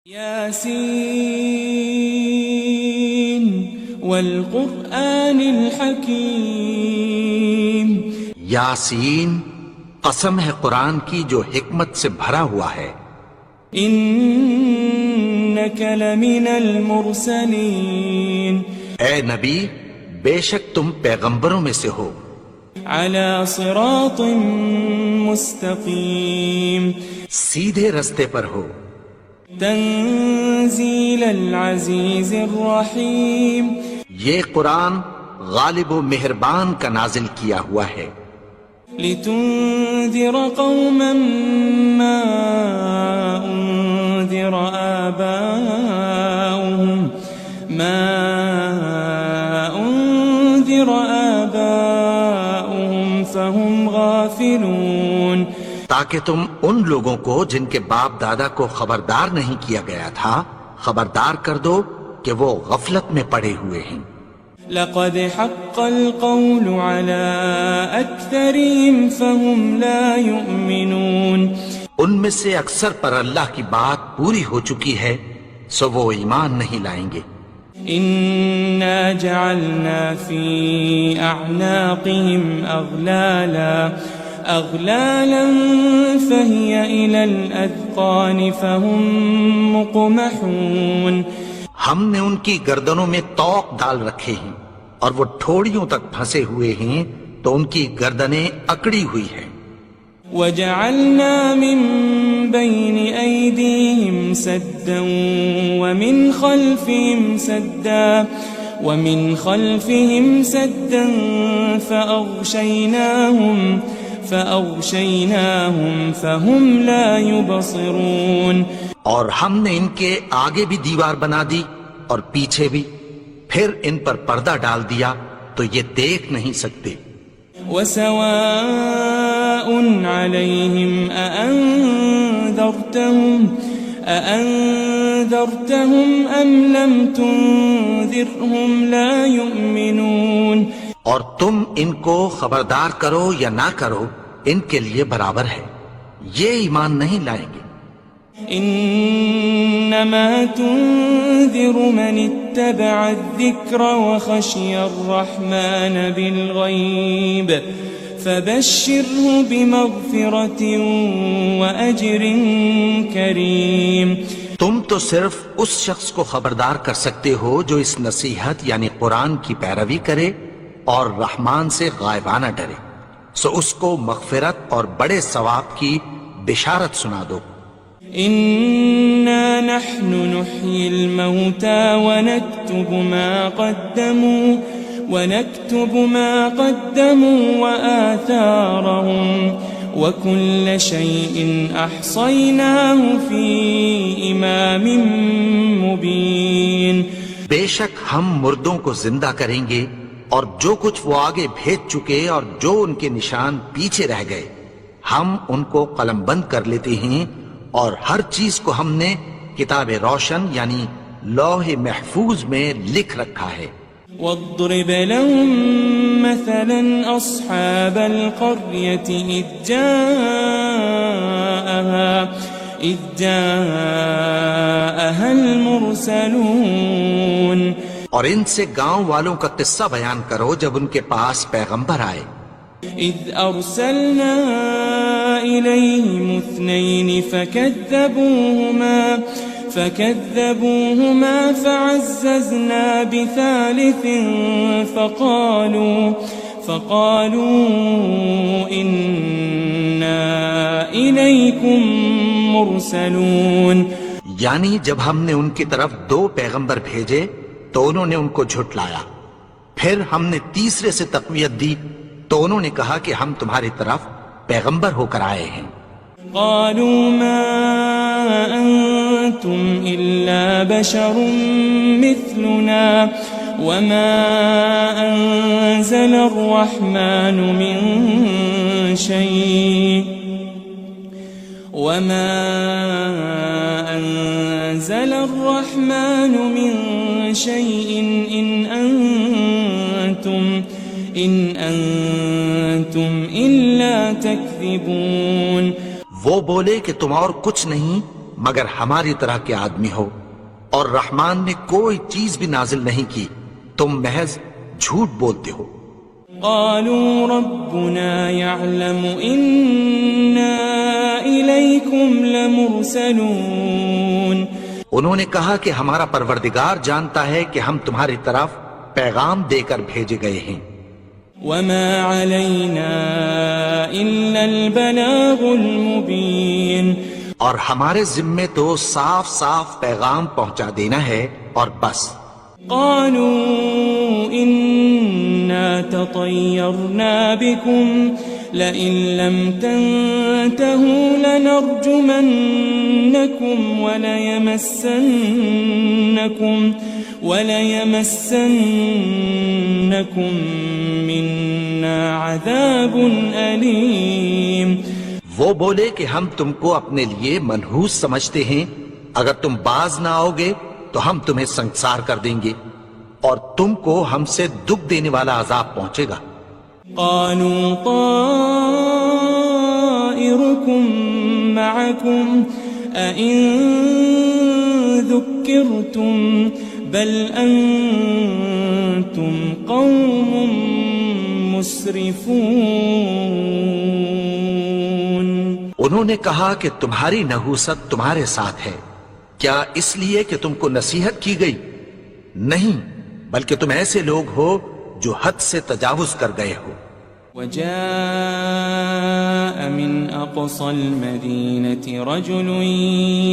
یاسین والقرآن الحکیم، یاسین قسم ہے قرآن کی جو حکمت سے بھرا ہوا ہے۔ انک لمن المرسلین، اے نبی بے شک تم پیغمبروں میں سے ہو، علی صراط مستقیم، سیدھے رستے پر ہو، تنزیل العزیز الرحیم، یہ قرآن غالب و مہربان کا نازل کیا ہوا ہے، لتنذر قوما ما انذر آباؤهم فهم غافلون، تاکہ تم ان لوگوں کو جن کے باپ دادا کو خبردار نہیں کیا گیا تھا خبردار کر دو کہ وہ غفلت میں پڑے ہوئے ہیں۔ لقد حق القول على أكثرهم فهم لا يؤمنون، ان میں سے اکثر پر اللہ کی بات پوری ہو چکی ہے سو وہ ایمان نہیں لائیں گے۔ إنا جعلنا في أعناقهم أغلالا فهي إلى الأذقان فهم مقمحون، ہم نے ان کی گردنوں میں طوق ڈال رکھے ہیں اور وہ ٹھوڑیوں تک پھنسے ہوئے ہیں تو ان کی گردنیں اکڑی ہوئی ہیں۔ وجعلنا من بين أيديهم سدا ومن خلفهم سدا فأغشيناهم فهم لا يبصرون، اور ہم نے ان کے آگے بھی دیوار بنا دی اور پیچھے بھی، پھر ان پر پردہ ڈال دیا تو یہ دیکھ نہیں سکتے۔ وسواء عليهم أأنذرتهم أم لم تنذرهم لا يؤمنون، اور تم ان کو خبردار کرو یا نہ کرو ان کے لیے برابر ہے، یہ ایمان نہیں لائیں گے۔ انما تنذر من اتبع الذکر وخشی الرحمن بالغیب فبشره بمغفرة وأجر کریم، تم تو صرف اس شخص کو خبردار کر سکتے ہو جو اس نصیحت یعنی قرآن کی پیروی کرے اور رحمان سے غائبانہ ڈرے، سو اس کو مغفرت اور بڑے ثواب کی بشارت سنا دو۔ إنا نحن نحيي الموتى ونكتب ما قدموا وآثارهم وكل شيء أحصيناه في إمام مبين، بے شک ہم مردوں کو زندہ کریں گے اور جو کچھ وہ آگے بھیج چکے اور جو ان کے نشان پیچھے رہ گئے ہم ان کو قلم بند کر لیتے ہیں، اور ہر چیز کو ہم نے کتاب روشن یعنی لوح محفوظ میں لکھ رکھا ہے۔ واضرب لهم مثلا أصحاب القرية إذ جاءها المرسلون، اور ان سے گاؤں والوں کا قصہ بیان کرو جب ان کے پاس پیغمبر آئے۔ إذ أرسلنا إليهم 2 فكذبوهما فعززنا بثالث فقالوا إنا إليكم مرسلون، یعنی جب ہم نے ان کی طرف 2 پیغمبر بھیجے تو انہوں نے ان کو جھٹلایا، پھر ہم نے تیسرے سے تقویت دی تو انہوں نے کہا کہ ہم تمہاری طرف پیغمبر ہو کر آئے ہیں۔ قالوا ما أنتم إلا بشر مثلنا وما أنزل الرحمن من شيء إن أنتم إلا تكذبون، وہ بولے کہ تم اور کچھ نہیں مگر ہماری طرح کے آدمی ہو، اور رحمان نے کوئی چیز بھی نازل نہیں کی، تم محض جھوٹ بولتے ہو۔ قالوا ربنا يعلم إنا إليكم لمرسلون، انہوں نے کہا کہ ہمارا پروردگار جانتا ہے کہ ہم تمہاری طرف پیغام دے کر بھیجے گئے ہیں۔ وما علينا إلا البلاغ المبين، اور ہمارے ذمے تو صاف صاف پیغام پہنچا دینا ہے اور بس۔ قالوا إنا تطيرنا بكم لئن لم تنتهوا لنرجمنكم وليمسنكم منا عذاب أليم۔ وہ بولے کہ ہم تم کو اپنے لیے منحوس سمجھتے ہیں، اگر تم باز نہ آؤ گے تو ہم تمہیں سنسار کر دیں گے اور تم کو ہم سے دکھ دینے والا عذاب پہنچے گا۔ قالوا طائركم معكم أئن ذكرتم بل أنتم قوم مسرفون۔ انہوں نے کہا کہ تمہاری نحوست تمہارے ساتھ ہے، کیا اس لیے کہ تم کو نصیحت کی گئی؟ نہیں، بلکہ تم ایسے لوگ ہو جو حد سے تجاوز کر گئے ہو۔ وجاء من أقصى المدينة رجل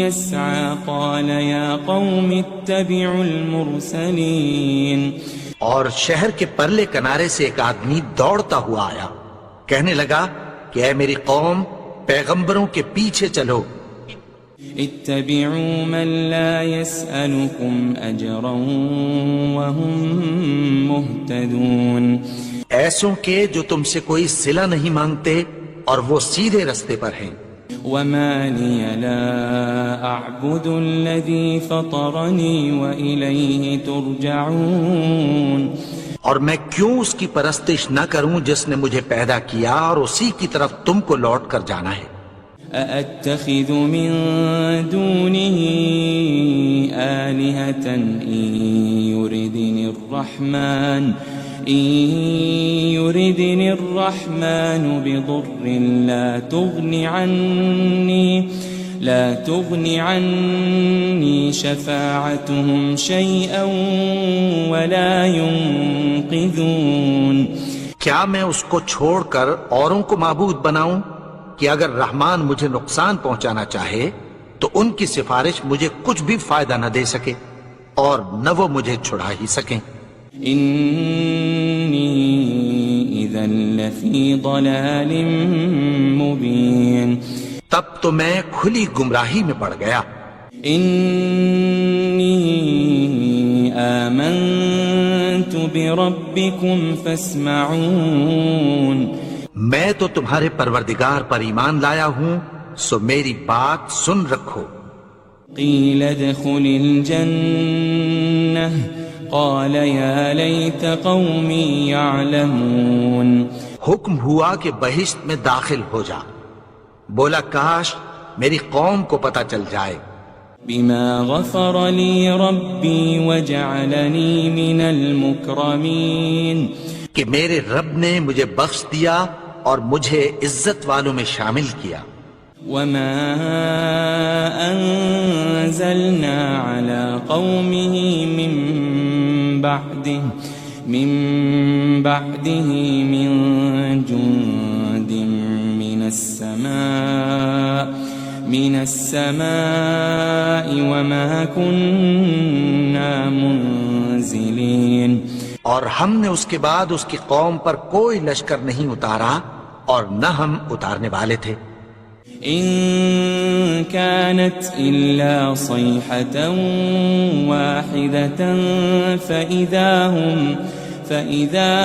يسعى قال يا قوم اتبعوا المرسلين، اور شہر کے پرلے کنارے سے ایک آدمی دوڑتا ہوا آیا، کہنے لگا کہ اے میری قوم، پیغمبروں کے پیچھے چلو۔ اتبعوا من لا يسألكم أجرا وهم مهتدون، ایسوں کے جو تم سے کوئی صلہ نہیں مانگتے اور وہ سیدھے رستے پر ہیں۔ وما لي لا أعبد الذي فطرني وإليه ترجعون، اور میں کیوں اس کی پرستش نہ کروں جس نے مجھے پیدا کیا اور اسی کی طرف تم کو لوٹ کر جانا ہے۔ أأتخذ من دونه آلهة إن يردني الرحمن بضر لا تغن عني شفاعتهم شيئا ولا ينقذون۔ کیا میں اس کو چھوڑ کر اوروں کو معبود بناؤں کہ اگر رحمان مجھے نقصان پہنچانا چاہے تو ان کی سفارش مجھے کچھ بھی فائدہ نہ دے سکے اور نہ وہ مجھے چھڑا ہی سکیں۔ إني إذا لفي ضلال مبين، تب تو میں کھلی گمراہی میں پڑ گیا۔ إني آمنت بربكم فاسمعون، میں تو تمہارے پروردگار پر ایمان لایا ہوں، سو میری بات سن رکھو۔ قيل ادخل الجنة قال يا ليت قومي يعلمون، حکم ہوا کہ بہشت میں داخل ہو جا، بولا کاش میری قوم کو پتہ چل جائے۔ بما غفر لي ربي وجعلني من المكرمين، کہ میرے رب نے مجھے بخش دیا اور مجھے عزت والوں میں شامل کیا۔ وما أنزلنا على قومه من بعده من جند من السماء وما كنا منزلين، اور ہم نے اس کے بعد اس کی قوم پر کوئی لشکر نہیں اتارا اور نہ ہم اتارنے والے تھے۔ إن كانت إلا صيحة واحدة فإذا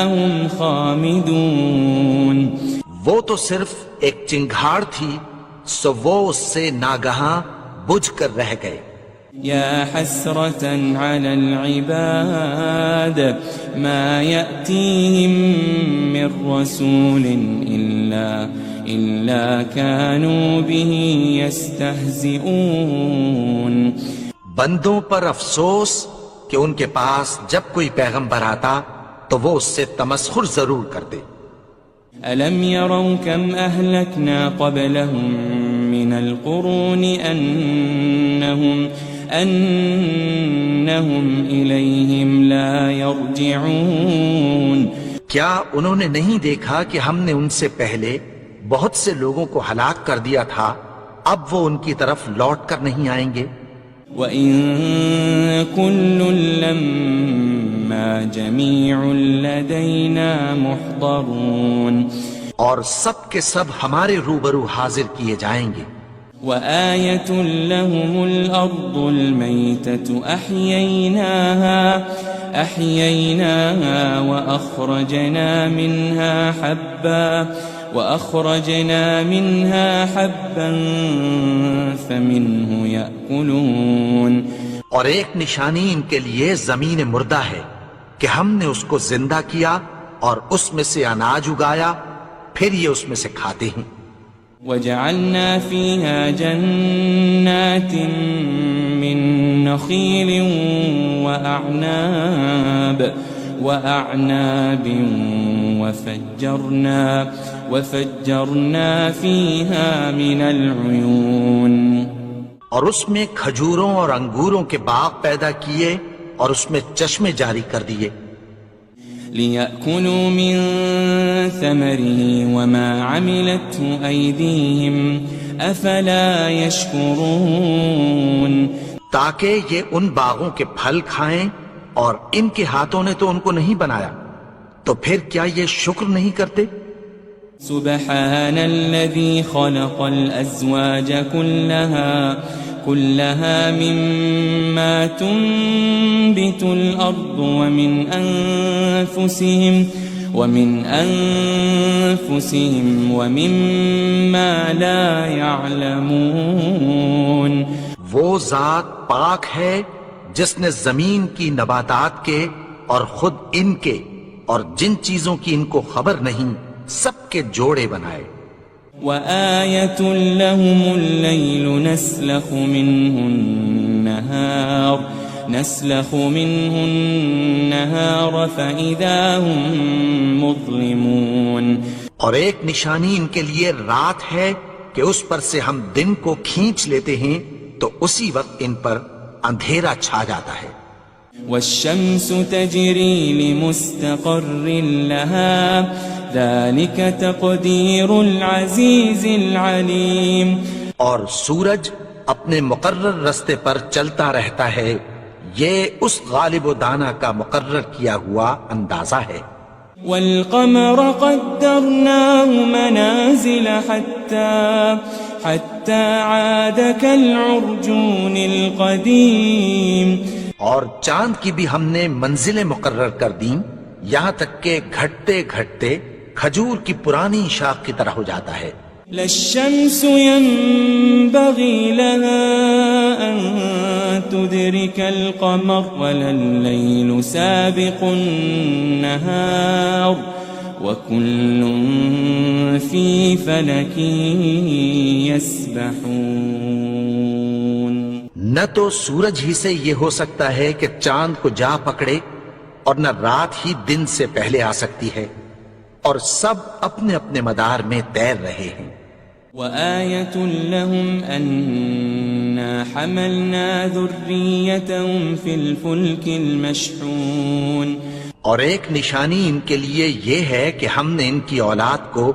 هم خامدون، وہ تو صرف ایک چنگھاڑ تھی، سو وہ اس سے ناگہاں بجھ کر رہ گئے۔ يا حسرة على العباد ما يأتيهم من رسول إلا كانوا به يستهزئون بندوں پر افسوس کہ ان کے پاس جب کوئی پیغمبر آتا تو وہ اس سے تمسخر ضرور کرتے. ألم يروا كم أهلكنا قبلهم من القرون أنهم إليهم لا يرجعون. کیا انہوں نے نہیں دیکھا کہ ہم نے ان سے پہلے بہت سے لوگوں کو ہلاک کر دیا تھا، اب وہ ان کی طرف لوٹ کر نہیں آئیں گے؟ وَإِن كُلٌّ لَمَّا جَمِيعٌ لَدَيْنَا مُحْضَرُونَ. اور سب کے سب ہمارے روبرو حاضر کیے جائیں گے. وَآيَةٌ لَهُمُ الْأَرْضُ الْمَيْتَةُ أَحْيَيْنَاهَا وَأَخْرَجْنَا مِنْهَا حَبًّا فَمِنْهُ يَأْكُلُونَ. اور ایک نشانی ان کے لیے زمین مردہ ہے کہ ہم نے اس کو زندہ کیا اور اس میں سے اناج اگایا، پھر یہ اس میں سے کھاتے ہیں. وَجَعَلْنَا فِيهَا جَنَّاتٍ مِّن نَخِيلٍ وَأَعْنَابٍ وَفَجَّرْنَا فِيهَا مِنَ الْعُيُونِ. اور اس میں کھجوروں اور انگوروں کے باغ پیدا کیے اور اس میں چشمے جاری کر دیے. لِيَأْكُلُوا مِن ثَمَرِهِ وَمَا عَمِلَتْهُ أَيْدِيهِمْ أَفَلَا يَشْكُرُونَ. تاکہ یہ ان باغوں کے پھل کھائیں اور ان کے ہاتھوں نے تو ان کو نہیں بنایا، تو پھر کیا یہ شکر نہیں کرتے؟ سبحان الذي خلق الأزواج كلها مما تنبت الأرض ومن أنفسهم ومما لا يعلمون. وہ ذات پاک ہے جس نے زمین کی نباتات کے اور خود ان کے اور جن چیزوں کی ان کو خبر نہیں سب کے جوڑے بنائے. وَآيَةٌ لَهُمُ اللَّيْلُ نَسْلَخُ مِنْهُ النَّهَارَ فَإِذَا هُمْ مُظْلِمُونَ. اور ایک نشانی ان کے لیے رات ہے کہ اس پر سے ہم دن کو کھینچ لیتے ہیں تو اسی وقت ان پر اندھیرا چھا جاتا ہے. وَالشَّمْسُ تَجْرِي لِمُسْتَقَرٍّ لَهَا ذَلِكَ تَقْدِيرُ الْعَزِيزِ الْعَلِيمِ. اور سورج اپنے مقرر رستے پر چلتا رہتا ہے، یہ اس غالب و دانا کا مقرر کیا ہوا اندازہ ہے. وَالْقَمَرَ قَدَّرْنَاهُ مَنَازِلَ حَتَّى عَادَ كَالْعُرْجُونِ الْقَدِيمِ. اور چاند کی بھی ہم نے منزلیں مقرر کر دیں، یہاں تک کہ گھٹتے گھٹتے کھجور کی پرانی شاخ کی طرح ہو جاتا ہے. لَلشَّمْسُ يَنبَغِي لَهَا أَن تُدْرِكَ الْقَمَرَ وَلَا اللَّيْلُ سَابِقُ النَّهَارِ وَكُلٌّ فِي فَلَكٍ يَسْبَحُونَ. نہ تو سورج ہی سے یہ ہو سکتا ہے کہ چاند کو جا پکڑے، اور نہ رات ہی دن سے پہلے آ سکتی ہے، اور سب اپنے اپنے مدار میں تیر رہے ہیں. وَآيَةٌ لَهُمْ أَنَّا حَمَلْنَا ذُرِّيَّتَهُمْ فِي الْفُلْكِ الْمَشْحُونِ. اور ایک نشانی ان کے لیے یہ ہے کہ ہم نے ان کی اولاد کو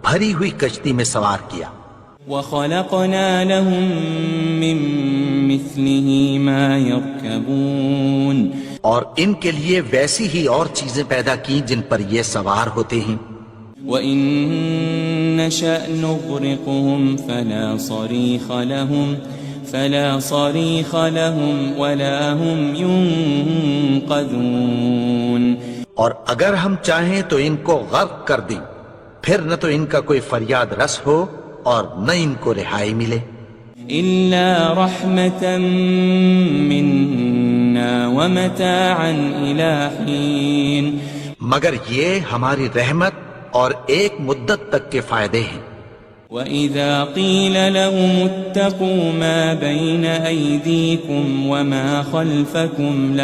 بھری ہوئی کشتی میں سوار کیا. وَخَلَقْنَا لَهُم مِّن مِّثْلِهِ مَا يَرْكَبُونَ. اور ان کے لیے ویسی ہی اور چیزیں پیدا کی جن پر یہ سوار ہوتے ہیں. وَإِن نَّشَأْ نُغْرِقْهُمْ فَلَا صَرِيخَ لَهُمْ وَلَا هُمْ يُنقَذُونَ. اور اگر ہم چاہیں تو ان کو غرق کر دیں، پھر نہ تو ان کا کوئی فریاد رس ہو اور نہ ان کو رہائی ملے. إِلَّا رَحْمَةً مِّنَّا وَمَتَاعًا إِلَىٰ حِينٍ. مگر یہ ہماری رحمت اور ایک مدت تک کے فائدے ہیں. وَإِذَا قِيلَ لَهُمُ اتَّقُوا مَا بَيْنَ أَيْدِيكُمْ وَمَا خَلْفَكُمْ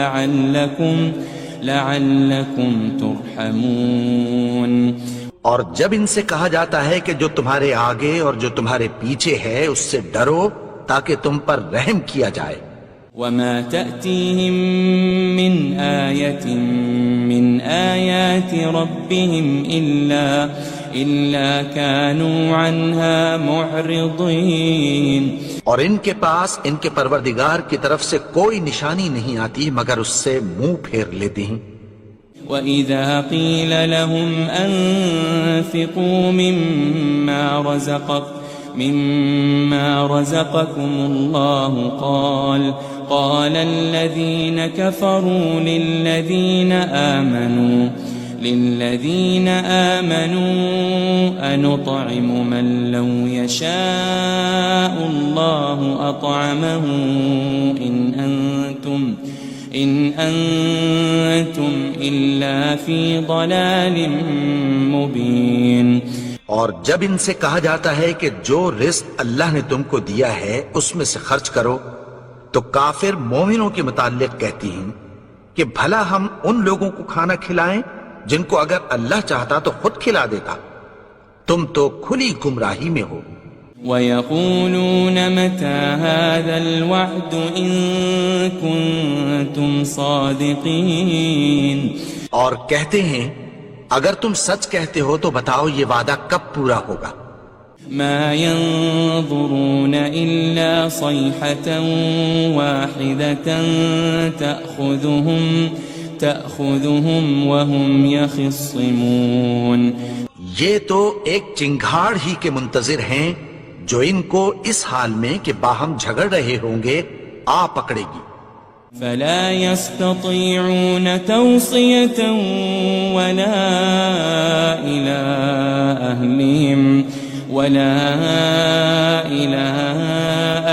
لَعَلَّكُمْ تُرْحَمُونَ اور جب ان سے کہا جاتا ہے کہ جو تمہارے آگے اور جو تمہارے پیچھے ہے اس سے ڈرو تاکہ تم پر رحم کیا جائے. وَمَا تَأْتِيهِم مِّنْ آيَةٍ مِّنْ آيَاتِ رَبِّهِمْ إِلَّا كَانُوا عَنْهَا مُعْرِضِينَ. اور ان کے پاس ان کے پروردگار کی طرف سے کوئی نشانی نہیں آتی مگر اس سے منہ پھیر لیتے ہیں. وَإِذَا قِيلَ لَهُمْ أَنفِقُوا مِمَّا رَزَقَكُمُ اللَّهُ قَالَ الَّذِينَ كَفَرُوا لِلَّذِينَ آمَنُوا أَنُطْعِمُ مَن لَّوْ يَشَاءُ اللَّهُ أَطْعَمَهُ إِنْ أَنْتُمْ إِلَّا فِي ضَلَالٍ مُبِينٍ. اور جب ان سے کہا جاتا ہے کہ جو رزق اللہ نے تم کو دیا ہے اس میں سے خرچ کرو تو کافر مومنوں کے متعلق کہتی ہیں کہ بھلا ہم ان لوگوں کو کھانا کھلائیں جن کو اگر اللہ چاہتا تو خود کھلا دیتا. تم تو کھلی گمراہی میں ہو. وَيَقُولُونَ مَتَى هَذَا الْوَعْدُ إِن كُنتُمْ صَادِقِينَ. اور کہتے ہیں اگر تم سچ کہتے ہو تو بتاؤ یہ وعدہ کب پورا ہوگا. مَا يَنظُرُونَ إِلَّا صَيْحَةً وَاحِدَةً تَأْخُذُهُمْ وَهُمْ يَخِصِّمُونَ. یہ تو ایک چنگھاڑ ہی کے منتظر ہیں جو ان کو اس حال میں کہ باہم جھگڑ رہے ہوں گے آ پکڑے گی. فَلَا يَسْتَطِيعُونَ تَوْصِيَةً وَلَا إِلَىٰ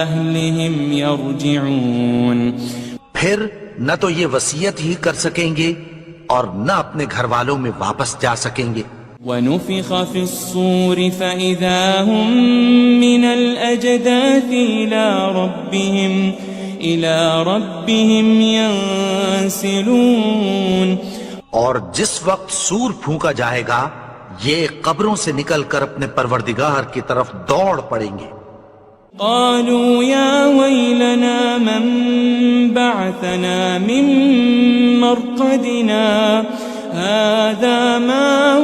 أَهْلِهِمْ يَرْجِعُونَ. پھر نہ تو یہ وصیت ہی کر سکیں گے اور نہ اپنے گھر والوں میں واپس جا سکیں گے. وَنُفِخَ فِي الصُّورِ فَإِذَا هُم مِّنَ الْأَجْدَاثِ إِلَىٰ رَبِّهِمْ يَنسِلُونَ. اور جس وقت سور پھونکا جائے گا یہ قبروں سے نکل کر اپنے پروردگار کی طرف دوڑ پڑیں گے. قالوا يا ويلنا من بعثنا من مرقدنا هذا ما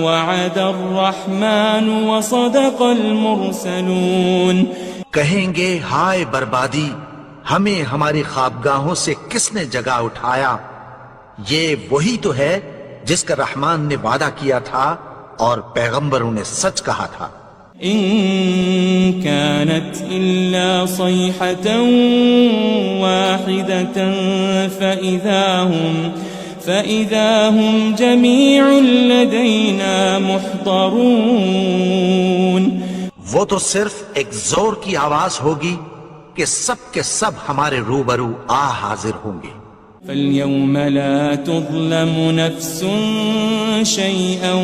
وعد الرحمن وصدق المرسلون. کہیں گے ہائے بربادی، ہمیں ہماری خوابگاہوں سے کس نے جگا اٹھایا؟ یہ وہی تو ہے جس کا رحمان نے وعدہ کیا تھا اور پیغمبروں نے سچ کہا تھا. ان كانت الا صيحة واحدة فإذا هم جميع لدينا محضرون. وہ تو صرف ایک زور کی آواز ہوگی کہ سب کے سب ہمارے روبرو حاضر ہوں گے. فَالْيَوْمَ لَا تُظْلَمُ نَفْسٌ شَيْئًا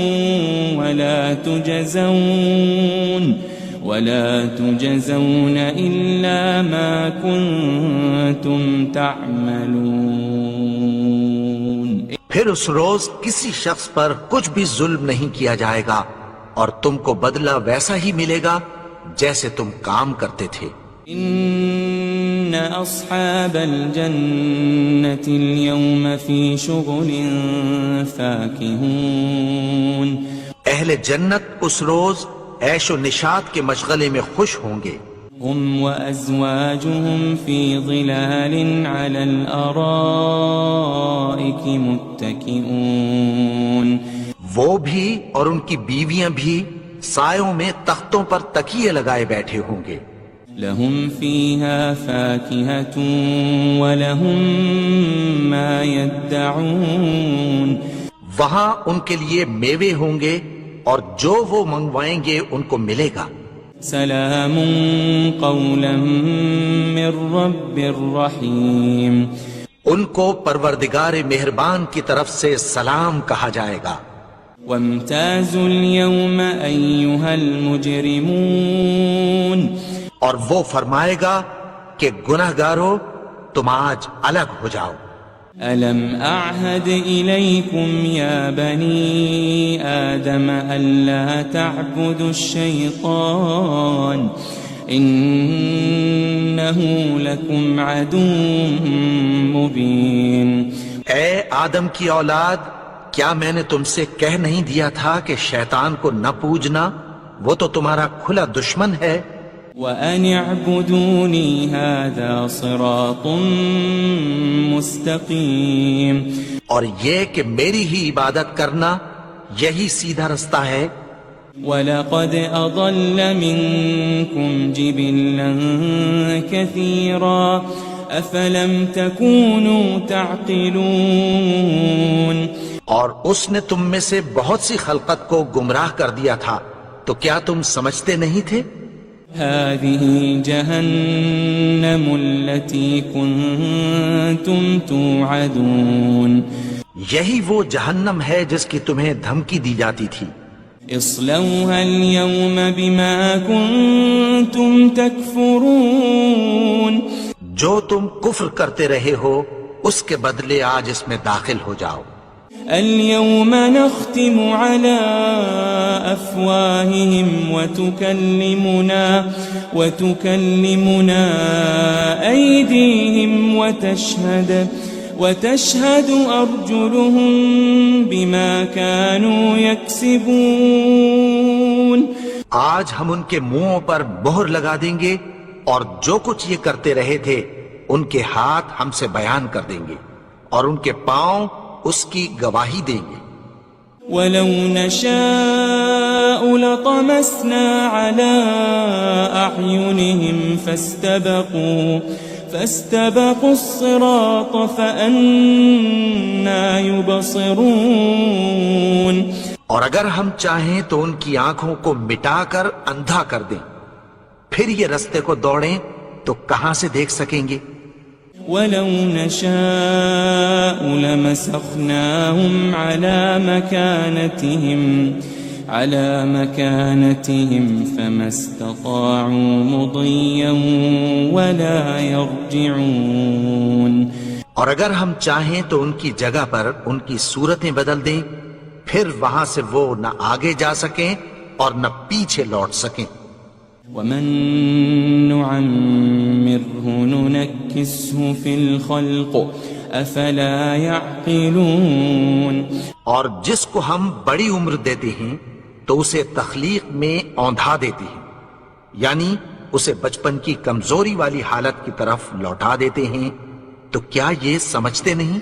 وَلَا تُجَزَوْنَ إِلَّا مَا كُنتُمْ تَعْمَلُونَ. پھر اس روز کسی شخص پر کچھ بھی ظلم نہیں کیا جائے گا اور تم کو بدلہ ویسا ہی ملے گا جیسے تم کام کرتے تھے. ان اصحاب الجنة اليوم في شغل فاكهون. اہل جنت اس روز عیش و نشاط کے مشغلے میں خوش ہوں گے. هم وازواجهم في ظلال على الارائك متكئون. وہ بھی اور ان کی بیویاں بھی سایوں میں تختوں پر تکیے لگائے بیٹھے ہوں گے. لهم فيها فاكهة ولهم ما يدعون. وہاں ان کے لیے میوے ہوں گے اور جو وہ منگوائیں گے ان کو ملے گا. سلام قولا من رب رحیم. ان کو پروردگار مہربان کی طرف سے سلام کہا جائے گا. وامتازوا اليوم أيها المجرمون اور وہ فرمائے گا کہ گنہگارو تم آج الگ ہو جاؤ. ألم أعهد إليكم يا بني آدم ألا تعبدوا الشيطان إنه لكم عدو مبين. اے آدم کی اولاد، کیا میں نے تم سے کہہ نہیں دیا تھا کہ شیطان کو نہ پوجنا، وہ تو تمہارا کھلا دشمن ہے. وَأَنِ اعْبُدُونِي هَذَا صِرَاطٌ مُسْتَقِيمٌ. اور یہ کہ میری ہی عبادت کرنا یہی سیدھا رستہ ہے. وَلَقَدْ أَضَلَّ مِنْكُمْ جِبِلًّا كَثِيرًا أَفَلَمْ تَكُونُوا تَعْقِلُونَ. اور اس نے تم میں سے بہت سی خلقت کو گمراہ کر دیا تھا، تو کیا تم سمجھتے نہیں تھے؟ هذه جهنم التي كنتم توعدون. یہی وہ جہنم ہے جس کی تمہیں دھمکی دی جاتی تھی. اصلوها اليوم بما كنتم تكفرون. جو تم کفر کرتے رہے ہو اس کے بدلے آج اس میں داخل ہو جاؤ. اليوم نختم على أفواههم وتكلمنا أيديهم وتشهد أرجلهم بما كانوا يكسبون. آج ہم ان کے منہوں پر مہر لگا دیں گے اور جو کچھ یہ کرتے رہے تھے ان کے ہاتھ ہم سے بیان کر دیں گے اور ان کے پاؤں اس کی گواہی دیں گے. وَلَوْ نَشَاءُ لَطَمَسْنَا عَلَىٰ أَعْيُنِهِمْ فَاسْتَبَقُوا الصِّرَاطَ فَأَنَّىٰ يُبْصِرُونَ. اور اگر ہم چاہیں تو ان کی آنکھوں کو مٹا کر اندھا کر دیں، پھر یہ رستے کو دوڑیں تو کہاں سے دیکھ سکیں گے. وَلَوْ نَشَاءُ لَمَسَخْنَاهُمْ عَلَى مَكَانَتِهِمْ فَمَا اسْتَطَاعُوا مُضِيًّا وَلَا يَرْجِعُونَ. اور اگر ہم چاہیں تو ان کی جگہ پر ان کی صورتیں بدل دیں، پھر وہاں سے وہ نہ آگے جا سکیں اور نہ پیچھے لوٹ سکیں. وَمَن نُعَمِّرْهُ نُنَكِّسْهُ فِي الْخَلْقِ أَفَلَا يَعْقِلُونَ. اور جس کو ہم بڑی عمر دیتے ہیں تو اسے تخلیق میں اوندھا دیتے ہیں، یعنی اسے بچپن کی کمزوری والی حالت کی طرف لوٹا دیتے ہیں. تو کیا یہ سمجھتے نہیں؟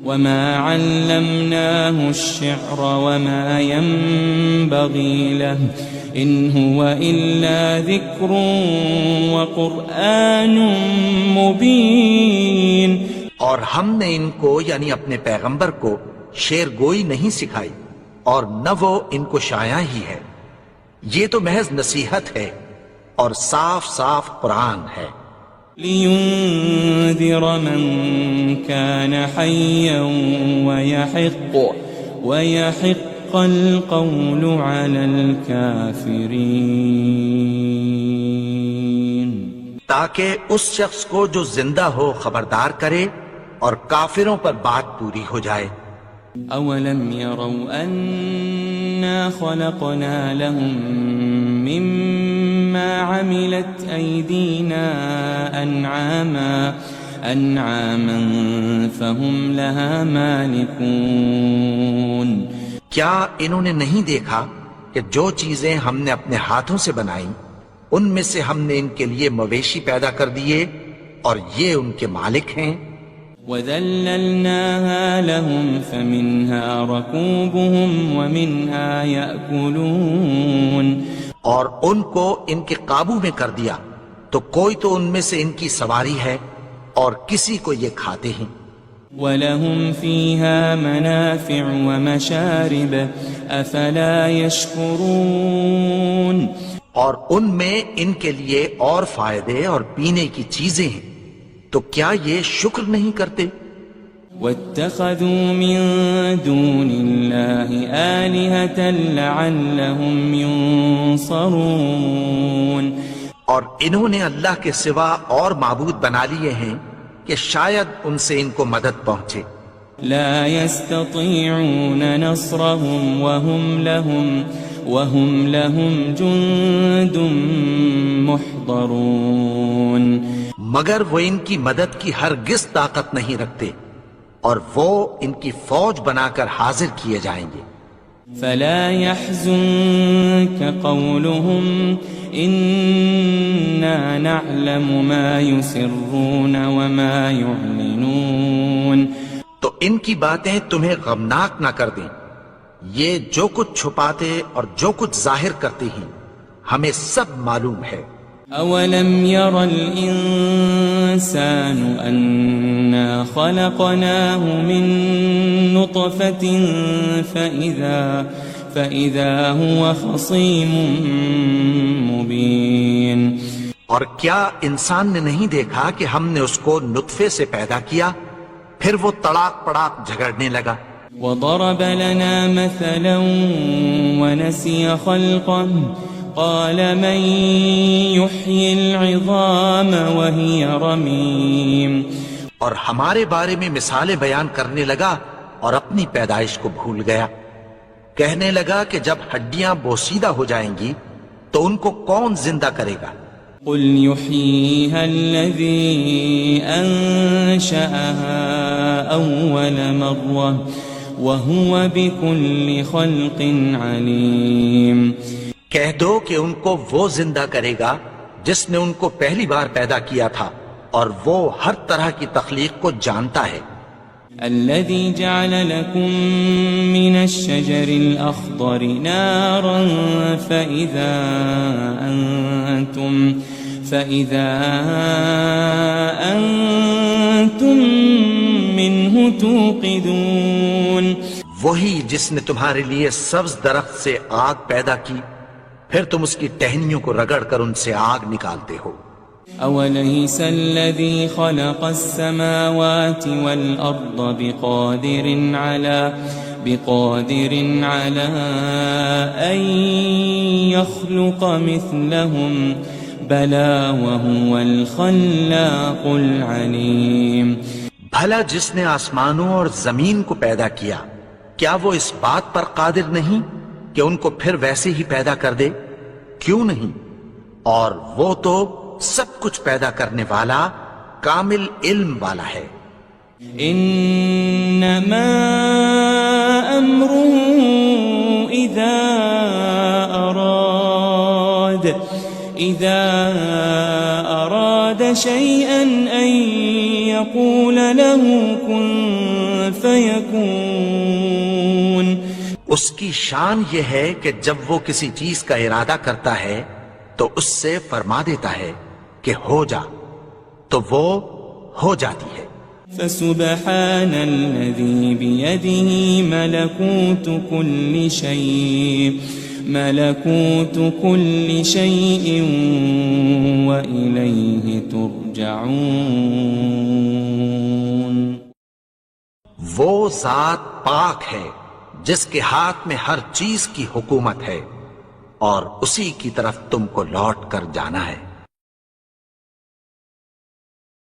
وَمَا عَلَّمْنَاهُ الشِّعْرَ وَمَا يَنبَغِي لَهُ إِنْ هُوَ إِلَّا ذِكْرٌ وَقُرْآنٌ مُبِينٌ. اور ہم نے ان کو یعنی اپنے پیغمبر کو شعر گوئی نہیں سکھائی اور نہ وہ ان کو شایع ہی ہے. یہ تو محض نصیحت ہے اور صاف صاف قرآن ہے. لِيُنذِرَ مَن كَانَ حَيًّا وَيَحِقَّ الْقَوْلُ عَلَى الْكَافِرِينَ. تاکہ اس شخص کو جو زندہ ہو خبردار کرے اور کافروں پر بات پوری ہو جائے. أَوَلَمْ يَرَوْا أَنَّا خَلَقْنَا لَهُم مِّمَّا عَمِلَتْ أَيْدِينَا أَنْعَامًا فَهُمْ لَهَا مَالِكُونَ. کیا انہوں نے نہیں دیکھا کہ جو چیزیں ہم نے اپنے ہاتھوں سے بنائیں ان میں سے ہم نے ان کے لیے مویشی پیدا کر دیے اور یہ ان کے مالک ہیں. وَذَلَّلْنَاهَا لَهُمْ فَمِنْهَا رَكُوبُهُمْ وَمِنْهَا يَأْكُلُونَ. اور ان کو ان کے قابو میں کر دیا تو کوئی تو ان میں سے ان کی سواری ہے اور کسی کو یہ کھاتے ہیں. وَلَهُمْ فِيهَا مَنَافِعُ وَمَشَارِبُ أَفَلَا يَشْكُرُونَ. اور ان میں ان کے لیے اور فائدے اور پینے کی چیزیں ہیں، تو کیا یہ شکر نہیں کرتے؟ واتخذوا من دون الله آلهة لعلهم ينصرون اور انہوں نے اللہ کے سوا اور معبود بنا لیے ہیں کہ شاید ان سے ان کو مدد پہنچے. لا يستطيعون نصرهم وهم لهم جند محضرون مگر وہ ان کی مدد کی ہرگز طاقت نہیں رکھتے اور وہ ان کی فوج بنا کر حاضر کیے جائیں گے. فلا يحزنك قولهم إنا نعلم ما يسرون وما يعلنون تو ان کی باتیں تمہیں غمناک نہ کر دیں. یہ جو کچھ چھپاتے اور جو کچھ ظاہر کرتے ہیں ہمیں سب معلوم ہے. أولم ير الإنسان أنا خلقناه من نطفة فإذا هو خصيم مبين اور کیا انسان نے نہیں دیکھا کہ ہم نے اس کو نطفے سے پیدا کیا پھر وہ تڑاک پڑاک جھگڑنے لگا. وضرب لنا مثلا ونسي خلقه قال من يحيي العظام وهي رميم اور ہمارے بارے میں مثالیں بیان کرنے لگا اور اپنی پیدائش کو بھول گیا. کہنے لگا کہ جب ہڈیاں بوسیدہ ہو جائیں گی تو ان کو کون زندہ کرے گا؟ قل يحييها الذي أنشأها أول مرة وهو بكل خلق عليم. کہہ دو کہ ان کو وہ زندہ کرے گا جس نے ان کو پہلی بار پیدا کیا تھا اور وہ ہر طرح کی تخلیق کو جانتا ہے. الذي جعل لكم من الشجر الأخضر نارا فإذا أنتم منه توقدون. وہی جس نے تمہارے لیے سبز درخت سے آگ پیدا کی پھر تم اس کی ٹہنیوں کو رگڑ کر ان سے آگ نکالتے ہو. أوليس الذي خلق السماوات والأرض بقادر على أن يخلق مثلهم بلى وهو الخلاق العليم. بھلا جس نے آسمانوں اور زمین کو پیدا کیا کیا وہ اس بات پر قادر نہیں کہ ان کو پھر ویسے ہی پیدا کر دے؟ کیوں نہیں؟ اور وہ تو سب کچھ پیدا کرنے والا کامل علم والا ہے. انما امره اذا اراد شيئا ان يقول له كن فيكون. اس کی شان یہ ہے کہ جب وہ کسی چیز کا ارادہ کرتا ہے تو اس سے فرما دیتا ہے کہ ہو جا تو وہ ہو جاتی ہے. فسبحان الذي بيده ملكوت كل شيء وإليه ترجعون. وہ ذات پاک ہے جس کے ہاتھ میں ہر چیز کی حکومت ہے اور اسی کی طرف تم کو لوٹ کر جانا ہے.